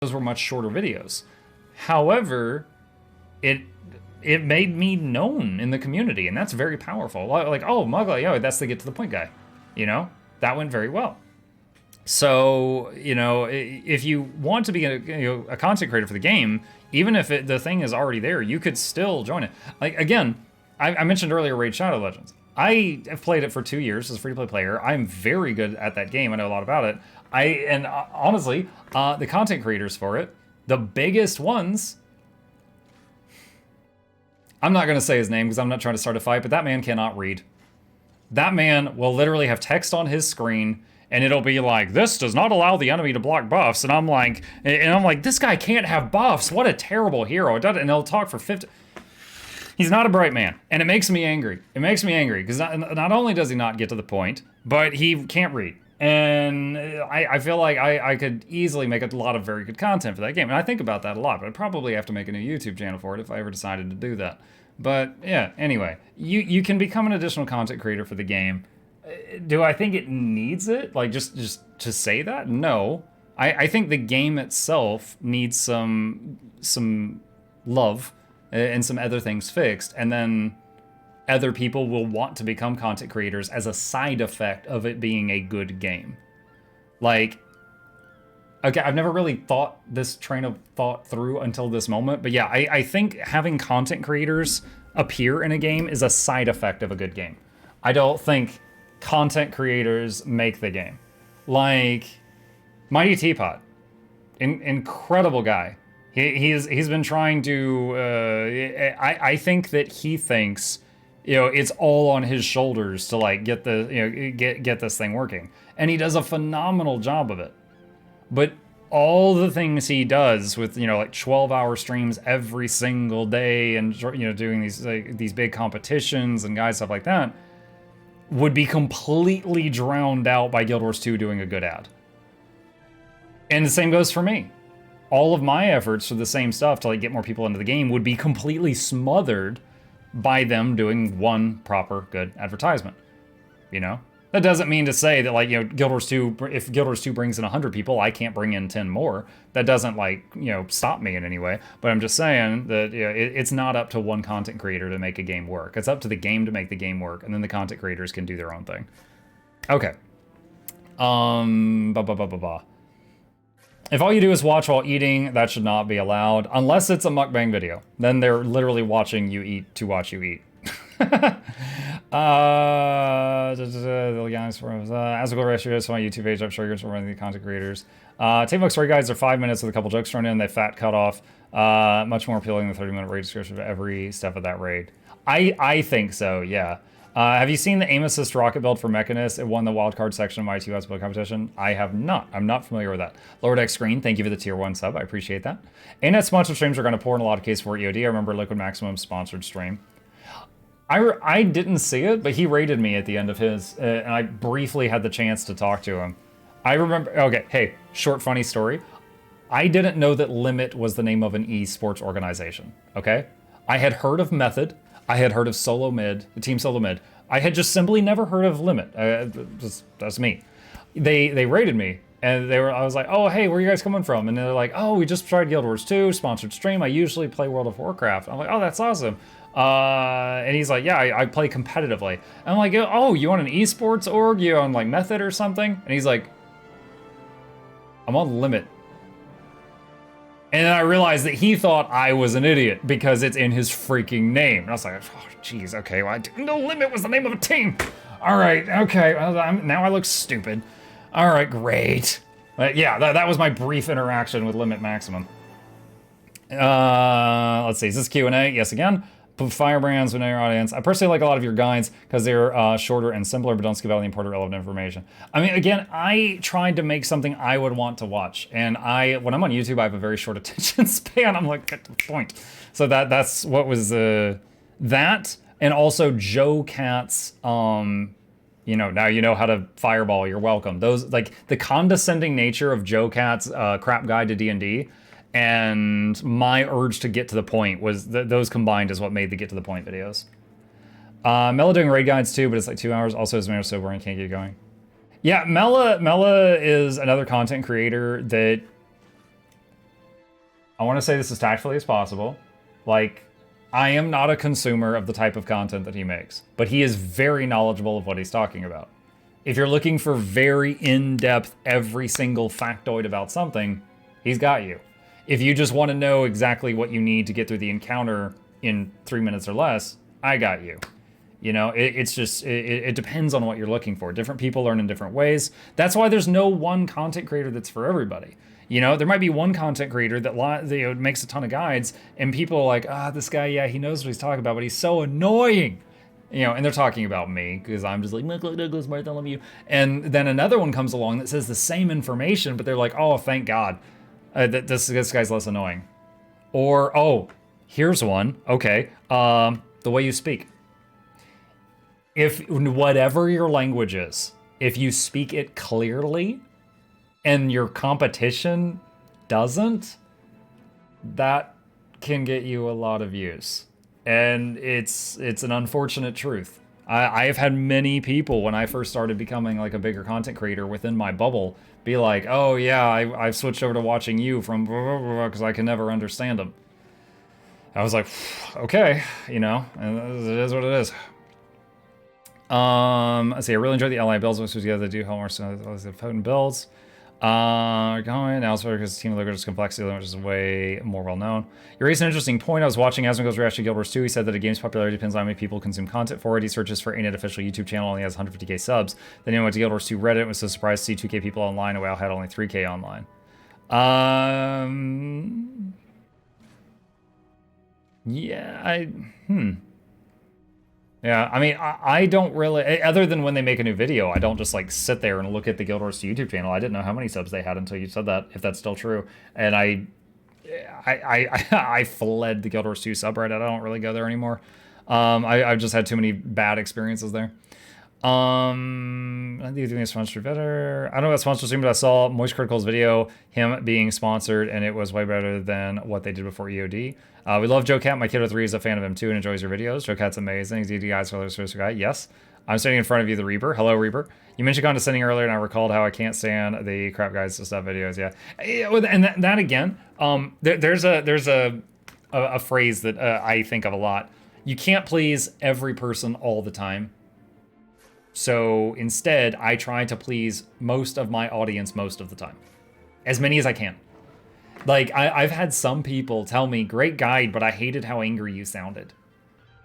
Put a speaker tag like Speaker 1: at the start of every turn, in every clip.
Speaker 1: those were much shorter videos. However, it made me known in the community, and that's very powerful. Like, oh, Muggle, yo, that's the get to the point guy. You know, that went very well. So, you know, if you want to be a content creator for the game, even if the thing is already there, you could still join it. Like, again, I mentioned earlier Raid Shadow Legends. I have played it for 2 years as a free-to-play player. I'm very good at that game. I know a lot about it. Honestly, the content creators for it, the biggest ones, I'm not going to say his name because I'm not trying to start a fight, but that man cannot read. That man will literally have text on his screen, and it'll be like, this does not allow the enemy to block buffs. And I'm like, this guy can't have buffs. What a terrible hero. And he'll talk for 50. He's not a bright man, and it makes me angry. It makes me angry because not only does he not get to the point, but he can't read. And I feel like I could easily make a lot of very good content for that game. And I think about that a lot, but I'd probably have to make a new YouTube channel for it if I ever decided to do that. But yeah, anyway, you can become an additional content creator for the game. Do I think it needs it? Like, just to say that? No. I think the game itself needs some love and some other things fixed, and then other people will want to become content creators as a side effect of it being a good game. Like, okay, I've never really thought this train of thought through until this moment, but yeah, I think having content creators appear in a game is a side effect of a good game. I don't think content creators make the game. Like, Mighty Teapot, incredible guy. He's been trying to. I think that he thinks, you know, it's all on his shoulders to like get this thing working, and he does a phenomenal job of it. But all the things he does with, you know, like 12-hour streams every single day, and, you know, doing these big competitions and stuff like that, would be completely drowned out by Guild Wars 2 doing a good ad. And the same goes for me. All of my efforts for the same stuff to like get more people into the game would be completely smothered by them doing one proper good advertisement. You know? That doesn't mean to say that, like, you know, Guild Wars 2, if Guild Wars 2 brings in 100 people, I can't bring in 10 more. That doesn't, like, you know, stop me in any way. But I'm just saying that, you know, it's not up to one content creator to make a game work. It's up to the game to make the game work, and then the content creators can do their own thing. Okay. If all you do is watch while eating, that should not be allowed, unless it's a mukbang video. Then they're literally watching you eat to watch you eat. The guys from as a goal ratio to my YouTube page, I'm sure you're one of the content creators. Take book story guides are 5 minutes with a couple jokes thrown in. They fat cut off. Much more appealing than the 30-minute raid description of every step of that raid. I think so, yeah. Have you seen the aim assist rocket build for Mechanist? It won the wildcard section of my TOS build competition. I have not. I'm not familiar with that. Lower Deck Screen, thank you for the tier 1 sub. I appreciate that. ANET sponsored streams are going to pour in a lot of case for EOD. I remember Liquid Maximum sponsored stream. I didn't see it, but he rated me at the end of his, and I briefly had the chance to talk to him. I remember, okay, hey, short funny story. I didn't know that Limit was the name of an esports organization, okay? I had heard of Method. I had heard of Solo Mid, Team Solo Mid. I had just simply never heard of Limit. That's me. They rated me, and I was like, oh, hey, where are you guys coming from? And they're like, oh, we just tried Guild Wars 2, sponsored stream. I usually play World of Warcraft. I'm like, oh, that's awesome. And he's like, yeah, I play competitively. And I'm like, oh, you on an esports org? You on like Method or something? And he's like, I'm on Limit. And then I realized that he thought I was an idiot because it's in his freaking name. And I was like, oh, jeez, okay, well, I didn't know Limit was the name of a team. All right, okay, well, now I look stupid. All right, great. But yeah, that was my brief interaction with Limit Maximum. Let's see, is this Q&A? Yes, again. Firebrands with your audience. I personally like a lot of your guides because they're shorter and simpler, but don't skip out on the important relevant information. I mean, again, I tried to make something I would want to watch, and when I'm on YouTube, I have a very short attention span. I'm like, get to the point. So that's what was that, and also Joe Cat's you know, now you know how to fireball. You're welcome. Those, like, the condescending nature of Joe Cat's crap guide to D&D. And my urge to get to the point was those combined is what made the get to the point videos. Mela doing raid guides too, but it's like 2 hours. Also, his man is so boring, can't get going. Yeah, Mela is another content creator that I want to say this as tactfully as possible. Like, I am not a consumer of the type of content that he makes, but he is very knowledgeable of what he's talking about. If you're looking for very in-depth, every single factoid about something, he's got you. If you just want to know exactly what you need to get through the encounter in 3 minutes or less, I got you. You know, it's just, it depends on what you're looking for. Different people learn in different ways. That's why there's no one content creator that's for everybody. You know, there might be one content creator that makes a ton of guides, and people are like, this guy, yeah, he knows what he's talking about, but he's so annoying. You know, and they're talking about me because I'm just like, Douglas, Martha, I love you. And then another one comes along that says the same information, but they're like, oh, thank God, that this guy's less annoying. Or, oh, here's one. Okay, the way you speak. If whatever your language is, if you speak it clearly and your competition doesn't, that can get you a lot of views. And it's an unfortunate truth. I have had many people when I first started becoming like a bigger content creator within my bubble be like, oh yeah, I've switched over to watching you from because I can never understand them. I was like, okay, you know, and it is what it is. Let's see, I really enjoyed the LI builds, which was together to do homework, so the potent builds. Going elsewhere because Team Liquid's complexity, which is way more well known. You raised an interesting point. I was watching Asmongold's reaction to Guild Wars 2. He said that a game's popularity depends on how many people consume content for it. He searches for ANET official YouTube channel, only has 150k subs. Then he went to Guild Wars 2 Reddit and was so surprised to see 2k people online, and WoW had only 3k online. Yeah, Yeah, I mean, I don't really, other than when they make a new video, I don't just like sit there and look at the Guild Wars 2 YouTube channel. I didn't know how many subs they had until you said that, if that's still true. And I fled the Guild Wars 2 subreddit. I don't really go there anymore. I've just had too many bad experiences there. I think you're doing a sponsored better. I don't know about sponsored stream, but I saw Moist Critical's video, him being sponsored, and it was way better than what they did before EOD. We love Joe Cat. My kid of 3 is a fan of him too and enjoys your videos. Joe Cat's amazing. He's ED guys for the guy. Yes. I'm standing in front of you, the Reaper. Hello, Reaper. You mentioned condescending earlier, and I recalled how I can't stand the crap guys to stuff videos. Yeah, and that again. There's a phrase that I think of a lot. You can't please every person all the time. So instead, I try to please most of my audience most of the time. As many as I can. Like, I've had some people tell me, great guide, but I hated how angry you sounded.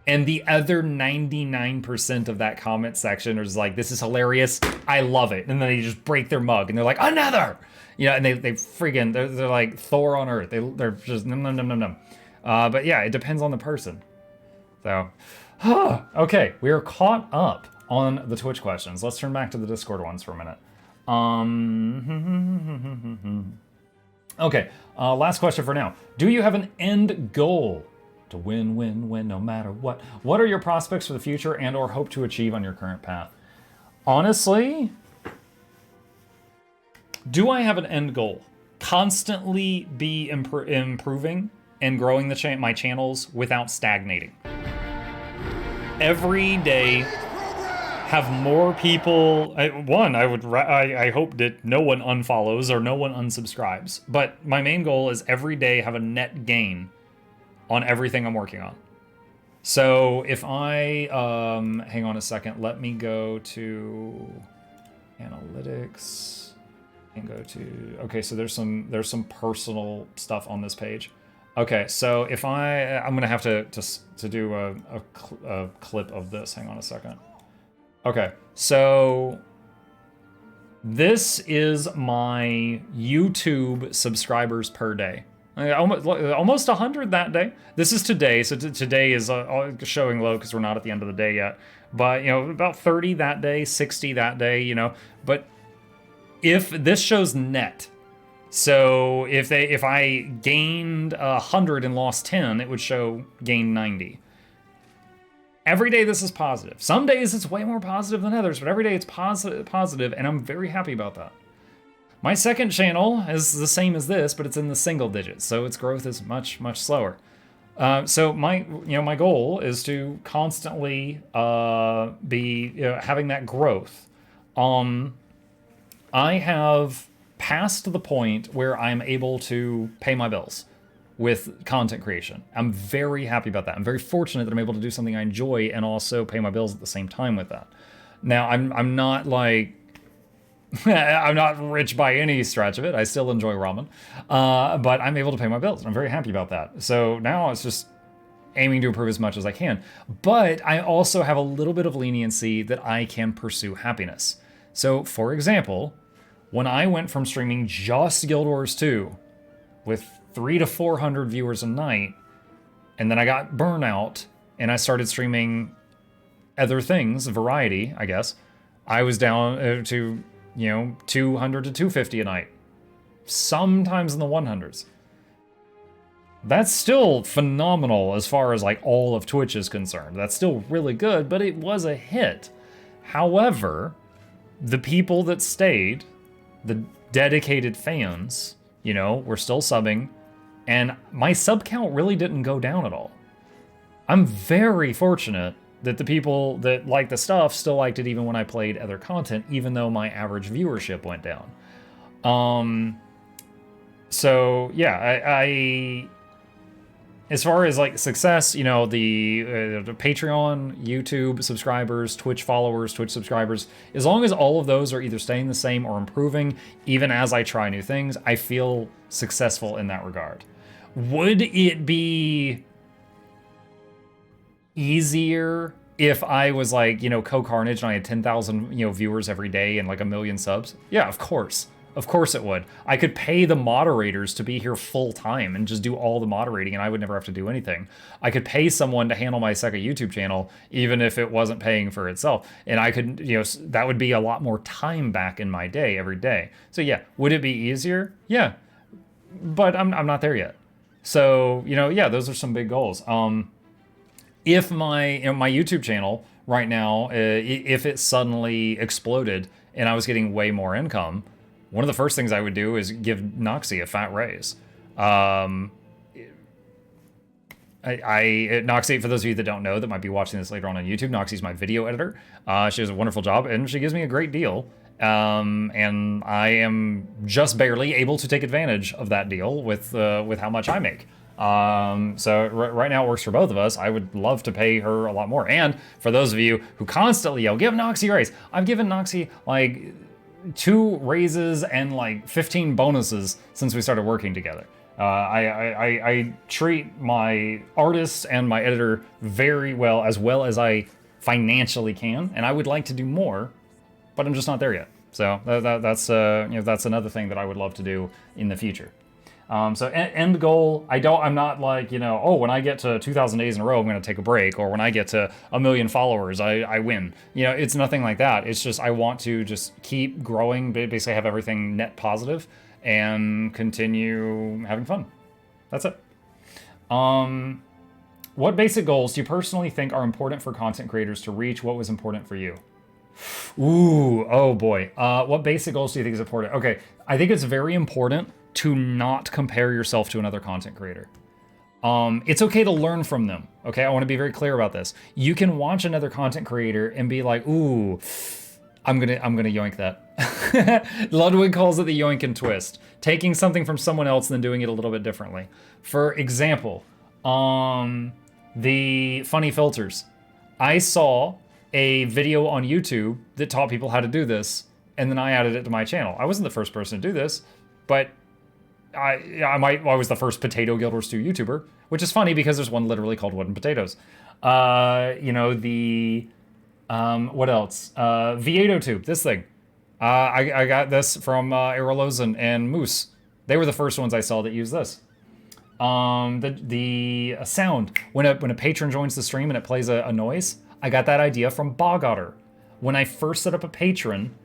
Speaker 1: And the other 99% of that comment section is like, this is hilarious, I love it. And then they just break their mug, and they're like, another! You know, and they friggin', they're like Thor on Earth. They're just num. But yeah, it depends on the person. So, okay, we are caught up on the Twitch questions. Let's turn back to the Discord ones for a minute. Okay, last question for now. Do you have an end goal to win no matter what? What are your prospects for the future and or hope to achieve on your current path? Honestly, do I have an end goal? Constantly be improving and growing my channels without stagnating. Every day, have more people. I hope that no one unfollows or no one unsubscribes. But my main goal is every day have a net gain on everything I'm working on. So if I hang on a second, let me go to analytics and go to so there's some personal stuff on this page. Okay, so if I'm gonna have to do a clip of this. Hang on a second. Okay, so this is my YouTube subscribers per day. Almost 100 that day. This is today, so today is showing low because we're not at the end of the day yet. But, you know, about 30 that day, 60 that day, you know. But if this shows net, so if I gained 100 and lost 10, it would show gained 90. Every day this is positive. Some days it's way more positive than others, but every day it's positive, and I'm very happy about that. My second channel is the same as this, but it's in the single digits, so its growth is much slower. So my goal is to constantly be having that growth. I have passed the point where I'm able to pay my bills. with content creation. I'm very happy about that. I'm very fortunate that I'm able to do something I enjoy and also pay my bills at the same time with that. Now, I'm not like I'm not rich by any stretch of it. I still enjoy ramen, but I'm able to pay my bills, and I'm very happy about that. So now it's just aiming to improve as much as I can. But I also have a little bit of leniency that I can pursue happiness. So, for example, when I went from streaming just Guild Wars 2 with 300 to 400 viewers a night, and then I got burnout and I started streaming other things, variety, I guess, I was down to 200 to 250 a night, sometimes in the 100s. That's still phenomenal as far as like all of Twitch is concerned. That's still really good, but it was a hit. However, the people that stayed, the dedicated fans, were still subbing, and my sub count really didn't go down at all. I'm very fortunate that the people that like the stuff still liked it even when I played other content, even though my average viewership went down. So yeah, I as far as like success, the Patreon, YouTube subscribers, Twitch followers, Twitch subscribers, as long as all of those are either staying the same or improving, even as I try new things, I feel successful in that regard. Would it be easier if I was like, Co-Carnage and I had 10,000, viewers every day and like 1 million subs? Yeah, of course. Of course it would. I could pay the moderators to be here full time and just do all the moderating, and I would never have to do anything. I could pay someone to handle my second YouTube channel, even if it wasn't paying for itself. And I could, that would be a lot more time back in my day every day. So yeah, would it be easier? Yeah, but I'm not there yet. So, yeah, those are some big goals. If my YouTube channel right now, if it suddenly exploded and I was getting way more income, one of the first things I would do is give Noxie a fat raise. Noxie, for those of you that don't know that might be watching this later on YouTube, Noxie's my video editor. She does a wonderful job and she gives me a great deal. And I am just barely able to take advantage of that deal with how much I make. So right now it works for both of us. I would love to pay her a lot more. And for those of you who constantly yell, give Noxie a raise, I've given Noxie like 2 raises and like 15 bonuses since we started working together. I treat my artist and my editor very well as I financially can, and I would like to do more, but I'm just not there yet. So that's another thing that I would love to do in the future. So end goal, I'm not like, when I get to 2,000 days in a row, I'm going to take a break, or when I get to 1 million followers, I win. It's nothing like that. It's just, I want to just keep growing, basically have everything net positive and continue having fun. That's it. What basic goals do you personally think are important for content creators to reach? What was important for you? Ooh, oh boy. What basic goals do you think is important? Okay, I think it's very important to not compare yourself to another content creator. It's okay to learn from them. Okay, I want to be very clear about this. You can watch another content creator and be like, "Ooh, I'm gonna yoink that." Ludwig calls it the yoink and twist, taking something from someone else and then doing it a little bit differently. For example, the funny filters. I saw a video on YouTube that taught people how to do this, and then I added it to my channel. I wasn't the first person to do this, but I was the first Potato Guild Wars 2 YouTuber, which is funny because there's one literally called Wooden Potatoes. What else? V802, this thing. I got this from Aerolozen and Moose. They were the first ones I saw that used this. The sound, when a patron joins the stream and it plays a noise, I got that idea from Bogotter. When I first set up a patron,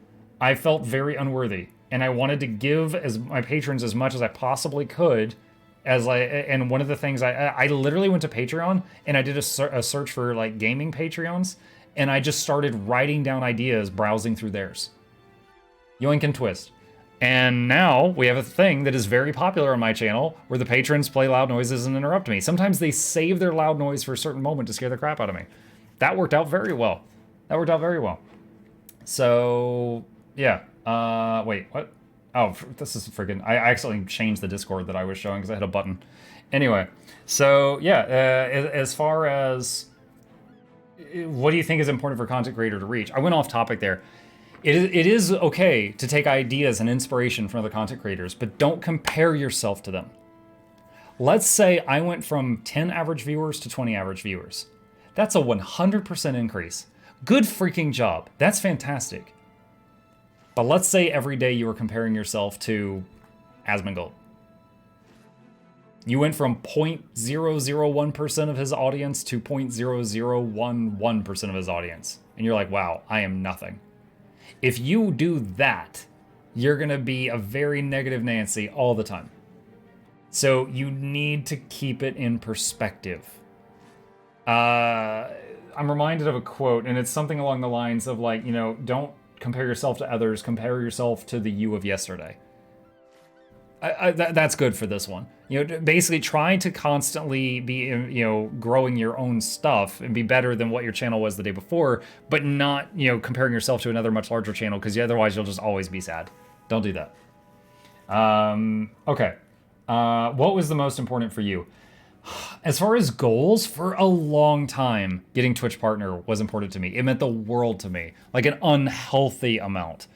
Speaker 1: I felt very unworthy, and I wanted to give my patrons as much as I possibly could. And one of the things I literally went to Patreon and I did a search for like gaming Patreons, and I just started writing down ideas, browsing through theirs. Yoink and twist. And now we have a thing that is very popular on my channel where the patrons play loud noises and interrupt me. Sometimes they save their loud noise for a certain moment to scare the crap out of me. That worked out very well. So, yeah. Wait, what? Oh, this is freaking... I accidentally changed the Discord that I was showing because I had a button. Anyway, so yeah, as far as what do you think is important for a content creator to reach? I went off topic there. It is okay to take ideas and inspiration from other content creators, but don't compare yourself to them. Let's say I went from 10 average viewers to 20 average viewers. That's a 100% increase. Good freaking job. That's fantastic. But let's say every day you were comparing yourself to Asmongold. You went from 0.001% of his audience to 0.0011% of his audience. And you're like, wow, I am nothing. If you do that, you're going to be a very negative Nancy all the time. So you need to keep it in perspective. I'm reminded of a quote, and it's something along the lines of like, you know, don't compare yourself to others, compare yourself to the you of yesterday. That's good for this one. You know, basically try to constantly be, you know, growing your own stuff and be better than what your channel was the day before, but not, you know, comparing yourself to another much larger channel, because otherwise you'll just always be sad. Don't do that. Okay. What was the most important for you? As far as goals, for a long time, getting Twitch partner was important to me. It meant the world to me, like an unhealthy amount.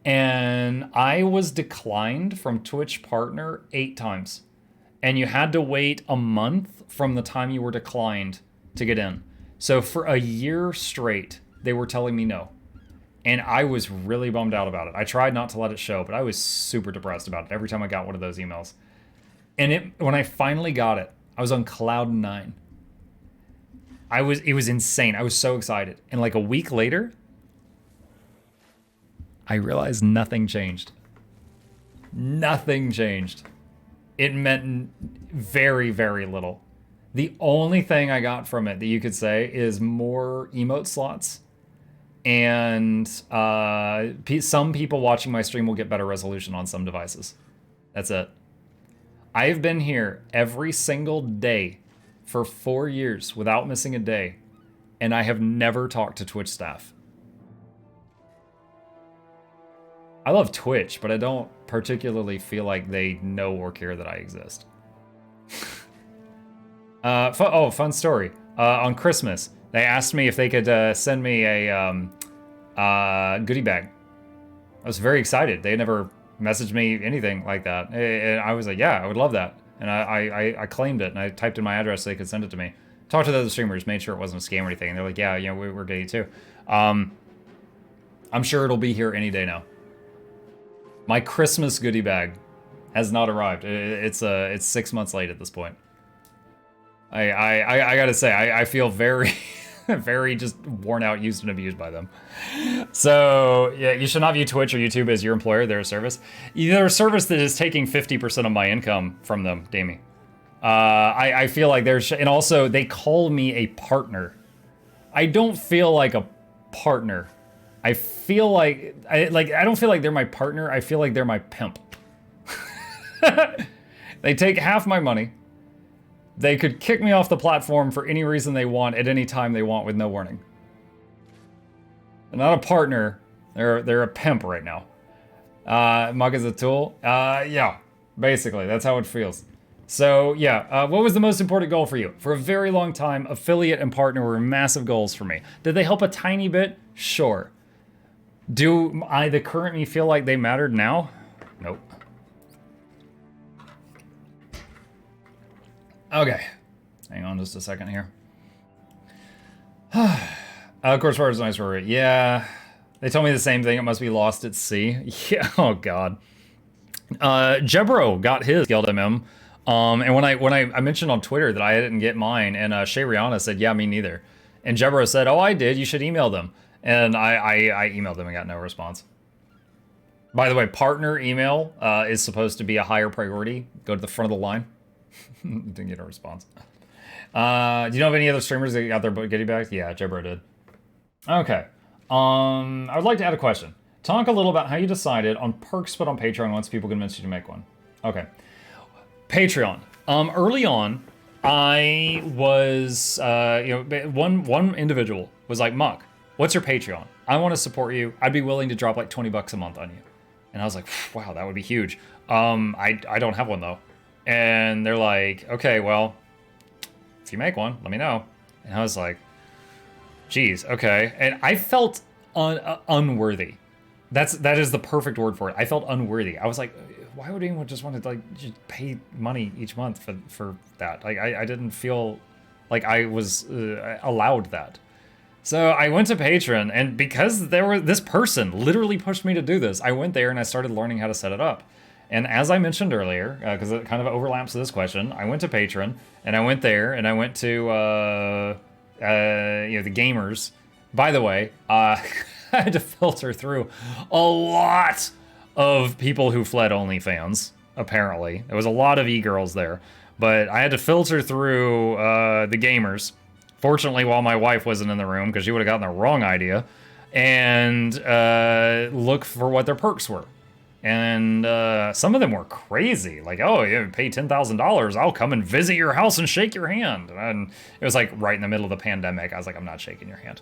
Speaker 1: And I was declined from Twitch partner 8 times. And you had to wait a month from the time you were declined to get in. So for a year straight, they were telling me no. And I was really bummed out about it. I tried not to let it show, but I was super depressed about it every time I got one of those emails. And when I finally got it, I was on cloud 9. It was insane. I was so excited. And like a week later, I realized nothing changed. Nothing changed. It meant very, very little. The only thing I got from it that you could say is more emote slots. And some people watching my stream will get better resolution on some devices. That's it. I've been here every single day for 4 years without missing a day, and I have never talked to Twitch staff. I love Twitch, but I don't particularly feel like they know or care that I exist. Fun story. On Christmas, they asked me if they could send me a goodie bag. I was very excited. They never messaged me anything like that. And I was like, yeah, I would love that. And I claimed it, and I typed in my address so they could send it to me. Talked to the other streamers, made sure it wasn't a scam or anything. And they're like, yeah, you know, we're getting it too. I'm sure it'll be here any day now. My Christmas goodie bag has not arrived. It's 6 months late at this point. I gotta say, I feel very, very just worn out, used and abused by them. So yeah, you should not view Twitch or YouTube as your employer. They're a service. They're a service that is taking 50% of my income from them, Damie. I feel like and also they call me a partner. I don't feel like a partner. I feel like, I don't feel like they're my partner. I feel like they're my pimp. They take half my money. They could kick me off the platform for any reason they want at any time they want with no warning. They're not a partner. They're a pimp right now. Mug is a tool. Yeah, basically that's how it feels. So yeah, what was the most important goal for you? For a very long time, affiliate and partner were massive goals for me. Did they help a tiny bit? Sure. Do the current me feel like they mattered now? Nope. Okay, hang on just a second here. Of course, where's nice for it? Yeah, they told me the same thing. It must be lost at sea. Yeah. Oh God. Jebro got his Guild MM, and when I mentioned on Twitter that I didn't get mine, and Shay Rihanna said, yeah, me neither. And Jebro said, oh, I did. You should email them. And I emailed them and got no response. By the way, partner email is supposed to be a higher priority. Go to the front of the line. Didn't get a response. Do you know of any other streamers that got their goodie bags? Yeah, Jebro did. Okay. I would like to add a question. Talk a little about how you decided on perks but on Patreon once people convinced you to make one. Okay. Patreon. Early on, I was, one individual was like, Muck, what's your Patreon? I want to support you. I'd be willing to drop like 20 bucks a month on you. And I was like, wow, that would be huge. I don't have one though. And they're like, okay, well, if you make one, let me know. And I was like, geez, okay. And I felt unworthy. That is the perfect word for it. I felt unworthy. I was like, why would anyone just want to like just pay money each month for that? Like I didn't feel like I was allowed that. So I went to Patreon, and because this person literally pushed me to do this, I went there and I started learning how to set it up. And as I mentioned earlier, because it kind of overlaps with this question, I went to Patreon and I went there and I went to the gamers. By the way, I had to filter through a lot of people who fled OnlyFans. Apparently, there was a lot of e-girls there, but I had to filter through the gamers. Fortunately, while my wife wasn't in the room, because she would have gotten the wrong idea, and look for what their perks were. And some of them were crazy. Like, oh, you pay $10,000, I'll come and visit your house and shake your hand. And it was like right in the middle of the pandemic. I was like, I'm not shaking your hand.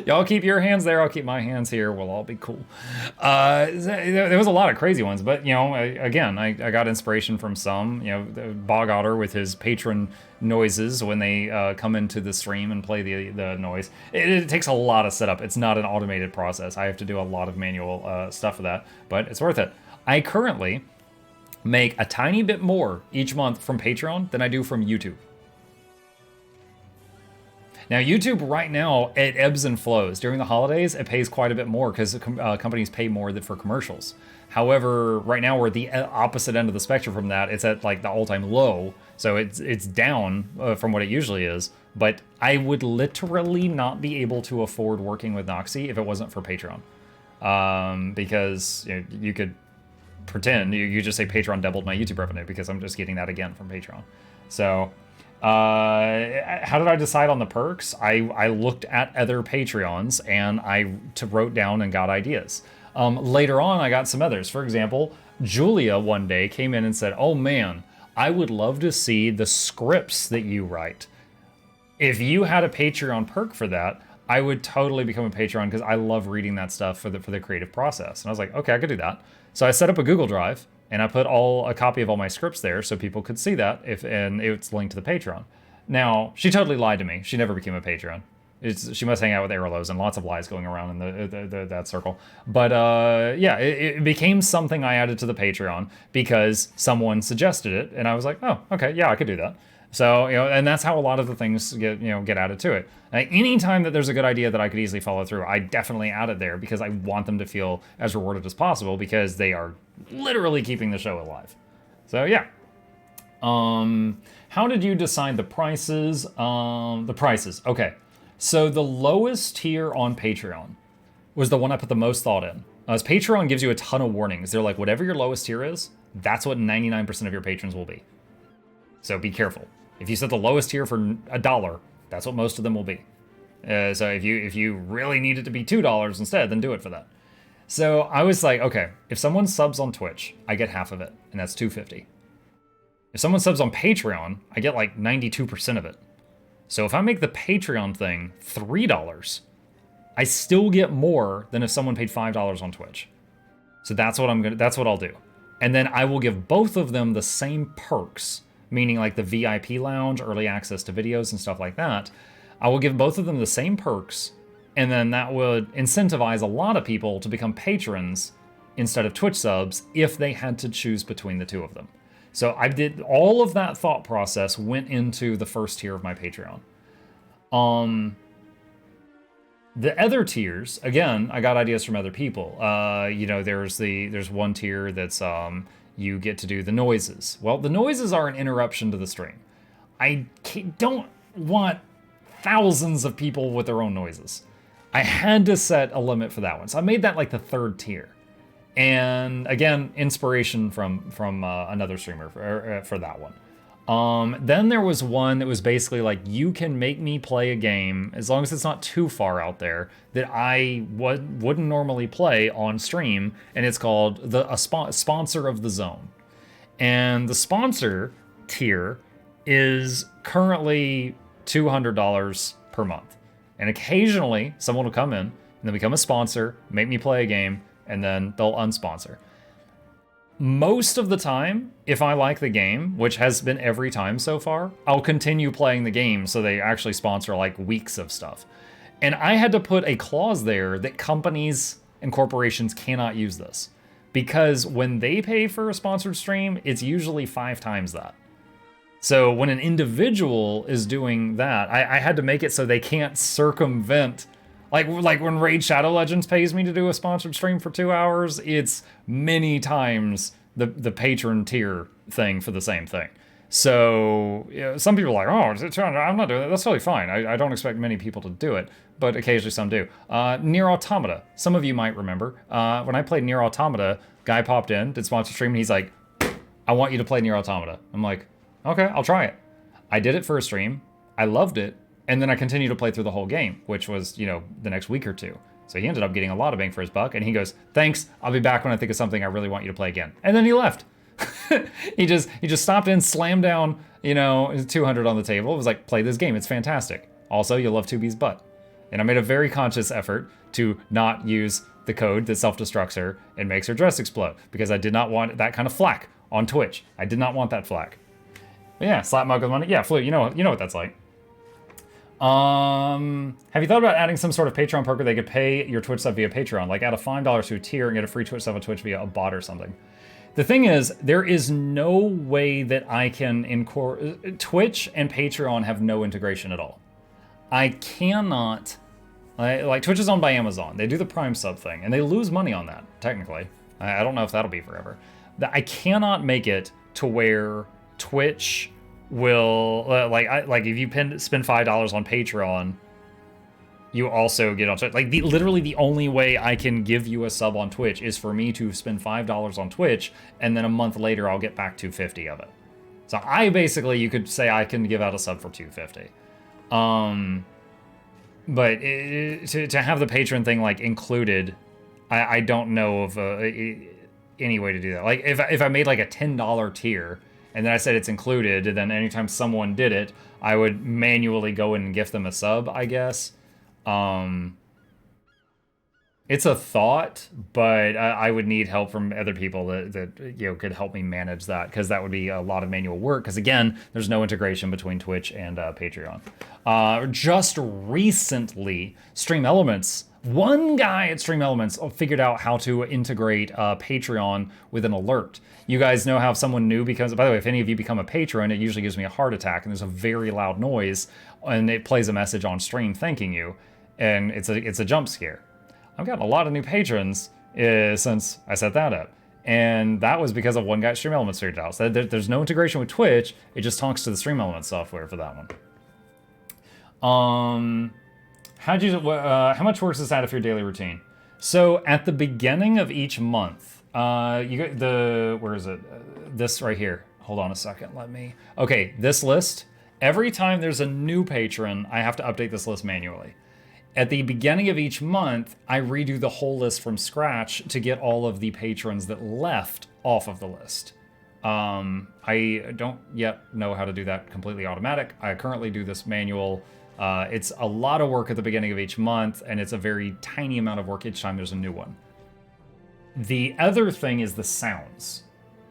Speaker 1: Y'all keep your hands there, I'll keep my hands here. We'll all be cool. There was a lot of crazy ones. But, you know, again, I got inspiration from some. You know, Bog Otter with his patron noises when they come into the stream and play the noise. It takes a lot of setup. It's not an automated process. I have to do a lot of manual stuff for that, but it's worth it. I currently make a tiny bit more each month from Patreon than I do from YouTube. Now, YouTube right now, it ebbs and flows. During the holidays, it pays quite a bit more because companies pay more than for commercials. However, right now we're at the opposite end of the spectrum from that. It's at like the all-time low, so it's down from what it usually is. But I would literally not be able to afford working with Noxie if it wasn't for Patreon. Because you could pretend, you just say Patreon doubled my YouTube revenue because I'm just getting that again from Patreon. So how did I decide on the perks? I looked at other Patreons and I wrote down and got ideas. Later on, I got some others. For example, Julia one day came in and said, oh man, I would love to see the scripts that you write. If you had a Patreon perk for that, I would totally become a Patreon because I love reading that stuff for the creative process. And I was like, okay, I could do that. So I set up a Google Drive and I put a copy of all my scripts there so people could see that and it's linked to the Patreon. Now, she totally lied to me. She never became a Patreon. She must hang out with Aralos and lots of lies going around in that circle. But yeah, it became something I added to the Patreon because someone suggested it. And I was like, oh, okay, yeah, I could do that. So, and that's how a lot of the things get added to it. Anytime that there's a good idea that I could easily follow through, I definitely add it there because I want them to feel as rewarded as possible because they are literally keeping the show alive. So, yeah. How did you decide the prices? The prices. Okay. So the lowest tier on Patreon was the one I put the most thought in. As Patreon gives you a ton of warnings. They're like, whatever your lowest tier is, that's what 99% of your patrons will be. So be careful. If you set the lowest tier for $1, that's what most of them will be. So if you really need it to be $2 instead, then do it for that. So I was like, okay, if someone subs on Twitch, I get half of it, and that's $2.50. If someone subs on Patreon, I get like 92% of it. So if I make the Patreon thing $3, I still get more than if someone paid $5 on Twitch. So that's what I'll do. And then I will give both of them the same perks, meaning like the VIP lounge, early access to videos and stuff like that. I will give both of them the same perks, and then that would incentivize a lot of people to become patrons instead of Twitch subs if they had to choose between the two of them. So I did all of that thought process went into the first tier of my Patreon. The other tiers, again, I got ideas from other people. There's one tier that's you get to do the noises. Well, the noises are an interruption to the stream. I don't want thousands of people with their own noises. I had to set a limit for that one. So I made that like the third tier. And again, inspiration from another streamer for that one. Then there was one that was basically like, you can make me play a game, as long as it's not too far out there, that I wouldn't normally play on stream, and it's called Sponsor of the Zone. And the sponsor tier is currently $200 per month. And occasionally, someone will come in, and they'll become a sponsor, make me play a game, and then they'll unsponsor. Most of the time, if I like the game, which has been every time so far, I'll continue playing the game so they actually sponsor like weeks of stuff. And I had to put a clause there that companies and corporations cannot use this. Because when they pay for a sponsored stream, it's usually 5 times that. So when an individual is doing that, I had to make it so they can't circumvent. Like when Raid Shadow Legends pays me to do a sponsored stream for 2 hours, it's many times the patron tier thing for the same thing. So some people are like, oh, I'm not doing that. That's totally fine. I don't expect many people to do it, but occasionally some do. Nier Automata. Some of you might remember. When I played Nier Automata, guy popped in, did sponsored stream, and he's like, I want you to play Nier Automata. I'm like, okay, I'll try it. I did it for a stream. I loved it. And then I continued to play through the whole game, which was, the next week or two. So he ended up getting a lot of bang for his buck. And he goes, thanks, I'll be back when I think of something I really want you to play again. And then he left. he just stopped in, slammed down, 200 on the table. It was like, play this game. It's fantastic. Also, you'll love 2B's butt. And I made a very conscious effort to not use the code that self-destructs her and makes her dress explode, because I did not want that kind of flack on Twitch. I did not want that flack. But yeah, slap mug with money. Yeah, Flute, you know what that's like. Have you thought about adding some sort of Patreon perk where they could pay your Twitch sub via Patreon? Like add a $5 to a tier and get a free Twitch sub on Twitch via a bot or something. The thing is, there is no way that I can Twitch and Patreon have no integration at all. I cannot, like Twitch is owned by Amazon. They do the Prime sub thing and they lose money on that, technically. I don't know if that'll be forever. I cannot make it to where Twitch will like if you spend $5 on Patreon, you also get on Twitch. Like literally the only way I can give you a sub on Twitch is for me to spend $5 on Twitch, and then a month later I'll get back $250 of it. So I basically, you could say I can give out a sub for $250. But to have the patron thing like included, I don't know of any way to do that. Like if I made like a $10 tier and then I said it's included, and then anytime someone did it, I would manually go in and gift them a sub, I guess. It's a thought, but I would need help from other people that could help me manage that, because that would be a lot of manual work. Because again, there's no integration between Twitch and Patreon. Just recently, Stream Elements. One guy at Stream Elements figured out how to integrate Patreon with an alert. You guys know how if someone new becomes, by the way, if any of you become a patron, it usually gives me a heart attack, and there's a very loud noise, and it plays a message on stream thanking you, and it's a jump scare. I've gotten a lot of new patrons since I set that up, and that was because of one guy at Stream Elements figured it out. So there's no integration with Twitch, it just talks to the Stream Elements software for that one. How much work is that of your daily routine? So at the beginning of each month, you get where is it? This right here. Hold on a second. Okay, this list. Every time there's a new patron, I have to update this list manually. At the beginning of each month, I redo the whole list from scratch to get all of the patrons that left off of the list. I don't yet know how to do that completely automatic. I currently do this manual. It's a lot of work at the beginning of each month, and it's a very tiny amount of work each time there's a new one. The other thing is the sounds.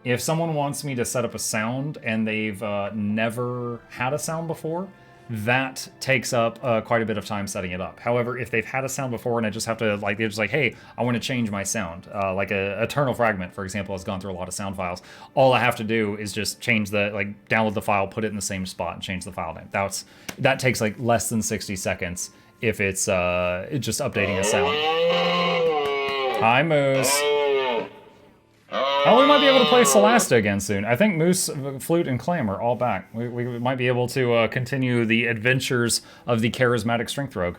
Speaker 1: If someone wants me to set up a sound and they've never had a sound before, that takes up quite a bit of time setting it up. However, if they've had a sound before and I just have to, they're just like, hey, I want to change my sound. Like a Eternal Fragment, for example, has gone through a lot of sound files. All I have to do is just change download the file, put it in the same spot, and change the file name. That takes less than 60 seconds if it's just updating a sound. Hi, Moose. Oh, we might be able to play Celasta again soon. I think Moose, Flute, and Clam are all back. We might be able to continue the adventures of the charismatic Strength Rogue.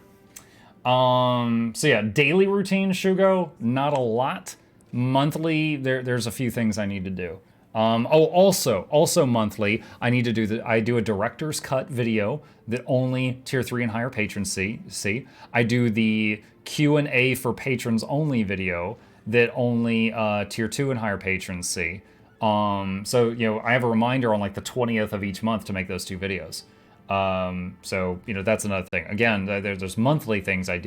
Speaker 1: So yeah, daily routine, Shugo, not a lot. Monthly, there's a few things I need to do. Also monthly, I need to do I do a director's cut video that only tier 3 and higher patrons see. I do the Q&A for patrons only video that only tier 2 and higher patrons see. So, I have a reminder on the 20th of each month to make those 2 videos. So, that's another thing. Again, there's monthly things I do.